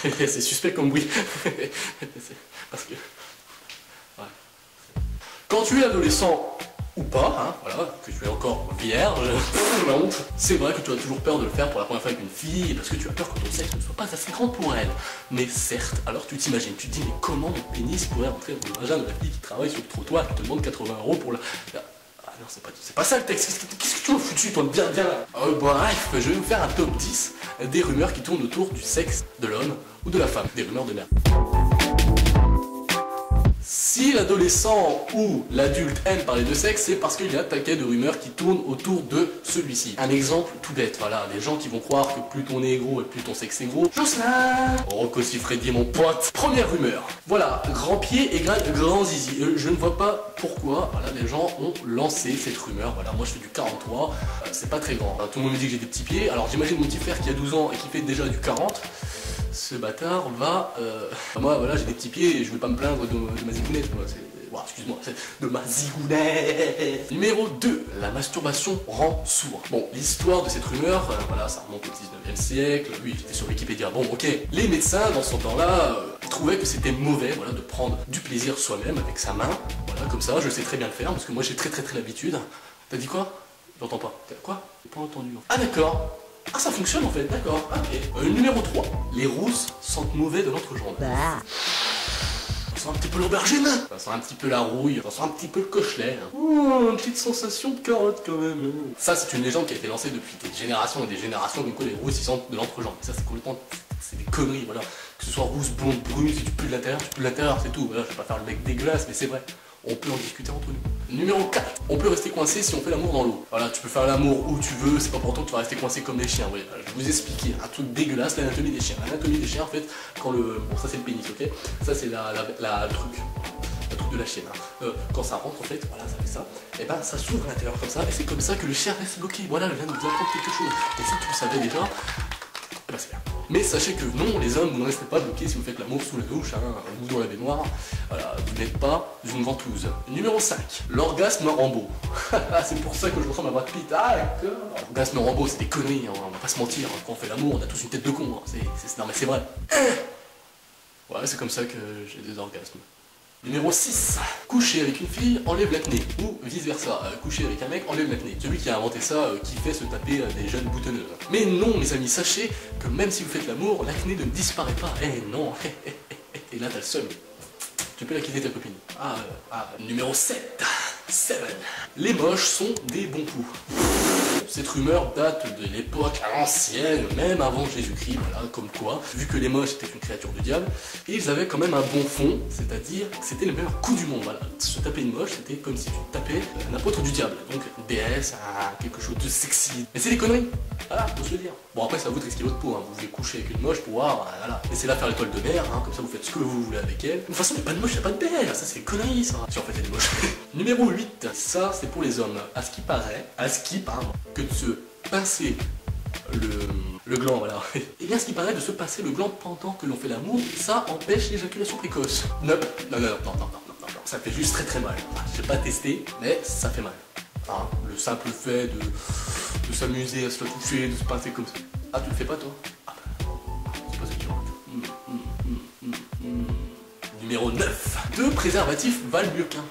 C'est suspect comme bruit. Parce que... Ouais. Quand tu es adolescent, ou pas, hein, voilà, que tu es encore vierge, la honte, c'est vrai que tu as toujours peur de le faire pour la première fois avec une fille, parce que tu as peur que ton sexe ne soit pas assez grand pour elle. Mais certes, alors tu t'imagines, tu te dis, mais comment mon pénis pourrait rentrer dans le vagin de la fille qui travaille sur le trottoir, qui te demande 80 € pour la... Ah non, c'est pas ça le texte, qu'est-ce que tu m'as foutu, toi, bien là. Bref, je vais vous faire un top 10 des rumeurs qui tournent autour du sexe de l'homme ou de la femme, des rumeurs de merde. Si l'adolescent ou l'adulte aime parler de sexe, c'est parce qu'il y a un paquet de rumeurs qui tournent autour de celui-ci. Un exemple tout bête, voilà, les gens qui vont croire que plus ton nez est gros et plus ton sexe est gros. Jocelyn Rocco Siffredi, mon pote. Première rumeur. Voilà, grand pied égale grand zizi. Je ne vois pas pourquoi, voilà, les gens ont lancé cette rumeur. Voilà, moi je fais du 43, c'est pas très grand. Tout le monde me dit que j'ai des petits pieds, alors j'imagine mon petit frère qui a 12 ans et qui fait déjà du 40. Ce bâtard va... Moi, voilà, j'ai des petits pieds et je vais pas me plaindre de ma zigounette, quoi. Bon, excuse-moi, c'est de ma zigounette. Numéro 2, la masturbation rend sourd. Bon, l'histoire de cette rumeur, voilà, ça remonte au 19e siècle. Oui, j'étais sur Wikipédia. Bon, ok. Les médecins, dans ce temps-là, trouvaient que c'était mauvais, voilà, de prendre du plaisir soi-même avec sa main. Voilà, comme ça, je sais très bien le faire, parce que moi, j'ai très l'habitude. T'as dit quoi? J'entends pas. Quoi? J'ai pas entendu. Ah, d'accord. Ah, ça fonctionne en fait, d'accord. Ok. Numéro 3. Les rousses sentent mauvais de l'entrejambe. Ça sent un petit peu l'aubergine. Ça sent un petit peu la rouille. Ça sent un petit peu le cochelet. Une petite sensation de carotte quand même. Ça, c'est une légende qui a été lancée depuis des générations et des générations, comme quoi les rousses ils sentent de l'entrejambe. Ça, c'est complètement... C'est des conneries, voilà. Que ce soit rousse, blonde, brune, si tu pues de l'intérieur, tu pues de l'intérieur, c'est tout. Voilà, je vais pas faire le mec dégueulasse, mais c'est vrai. On peut en discuter entre nous. Numéro 4. On peut rester coincé si on fait l'amour dans l'eau. Voilà, tu peux faire l'amour où tu veux, c'est pas pour autant que tu vas rester coincé comme des chiens. Oui, je vais vous expliquer un truc dégueulasse, l'anatomie des chiens. L'anatomie des chiens, en fait, quand le... Bon, ça c'est le pénis, ok? Ça c'est le truc de la chienne. Hein. Quand ça rentre, en fait, voilà, ça fait ça. Et ben, ça s'ouvre à l'intérieur comme ça, et c'est comme ça que le chien reste bloqué. Voilà, je viens de vous apprendre quelque chose. Et si tu le savais déjà, eh ben c'est bien. Mais sachez que non, les hommes, vous ne restez pas bloqués si vous faites l'amour sous la douche, hein, ou dans la baignoire. Voilà, vous n'êtes pas une ventouse. Numéro 5. L'orgasme Rambo. C'est pour ça que je ressemble à Brad Pitt. Ah d'accord. L'orgasme Rambo, c'est des conneries, hein, on va pas se mentir. Quand on fait l'amour, on a tous une tête de con. Hein. Non mais c'est vrai. Ouais, c'est comme ça que j'ai des orgasmes. Numéro 6. Coucher avec une fille enlève l'acné. Ou vice versa. Coucher avec un mec enlève l'acné. Celui qui a inventé ça, qui fait se taper des jeunes boutonneuses. Mais non, mes amis, sachez que même si vous faites l'amour, l'acné ne disparaît pas. Eh non. Et là, t'as le seum. Tu peux la quitter ta copine. Numéro 7. Les moches sont des bons coups. Cette rumeur date de l'époque ancienne, même avant Jésus-Christ, voilà, comme quoi, vu que les moches étaient une créature du diable, ils avaient quand même un bon fond, c'est-à-dire que c'était le meilleur coup du monde, voilà. Se taper une moche, c'était comme si tu tapais un apôtre du diable, donc une déesse, quelque chose de sexy. Mais c'est des conneries, voilà, faut se le dire. Bon après, ça vous risquer votre peau, hein. Vous pouvez coucher avec une moche pour voir, voilà. Laissez-la faire l'étoile de mer, hein. Comme ça vous faites ce que vous voulez avec elle. De toute façon, il n'y a pas de moche, il n'y a pas de belle, ça c'est des conneries, ça. Si en fait il y a des moches. Numéro 8, ça c'est pour les hommes. À ce qui paraît, que de se pincer le gland, voilà. Et bien, ce qui paraît de se pincer le gland pendant que l'on fait l'amour, ça empêche l'éjaculation précoce. Non, ça fait juste très mal. Enfin, j'ai pas testé, mais ça fait mal. Hein, le simple fait de s'amuser à se la toucher, de se pincer comme ça. Ah, tu le fais pas, toi? Ah, c'est pas ce que tu vois. Numéro 9. 2 préservatifs valent mieux qu'un.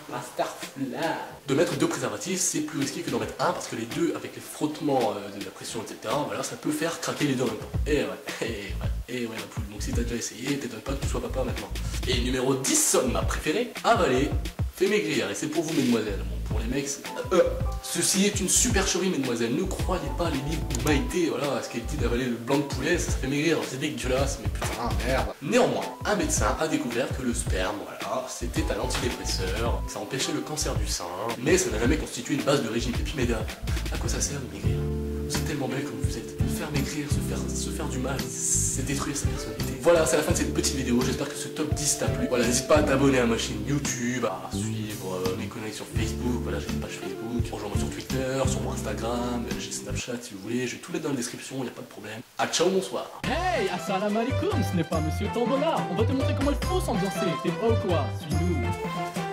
De mettre 2 préservatifs, c'est plus risqué que d'en mettre un, parce que les deux, avec les frottements de la pression, etc., voilà, ça peut faire craquer les deux en même temps. Et ouais, ma poule. Donc si t'as déjà essayé, t'étonnes pas que tu sois papa maintenant. Et numéro 10, ma préférée, avaler fait maigrir. Et c'est pour vous, mesdemoiselles. Bon, pour les mecs, ceci est une supercherie, mesdemoiselles. Ne croyez pas les livres de Maïté, voilà, ce qu'elle dit d'avaler le blanc de poulet, ça fait maigrir, c'est dégueulasse, mais putain, merde. Néanmoins, un médecin a découvert que le sperme, voilà, c'était un antidépresseur, ça empêchait le cancer du sein, mais ça n'a jamais constitué une base de régime. Et puis, mesdames, à quoi ça sert de maigrir? Vous êtes tellement belle comme vous êtes. Faire maigrir, se faire du mal, c'est détruire sa personnalité. Voilà, c'est la fin de cette petite vidéo. J'espère que ce top 10 t'a plu. Voilà, n'hésite pas à t'abonner à ma chaîne YouTube, à suivre mes conneries sur Facebook. Voilà, j'ai une page Facebook. Rejoins-moi sur Twitter, sur mon Instagram, j'ai Snapchat si vous voulez. Je vais tout mettre dans la description, il n'y a pas de problème. Ah, ciao, bonsoir. Hey, assalamu alaikum, ce n'est pas Monsieur Tambola. On va te montrer comment il faut s'ambiancer. T'es prêt ou quoi? Suis-nous.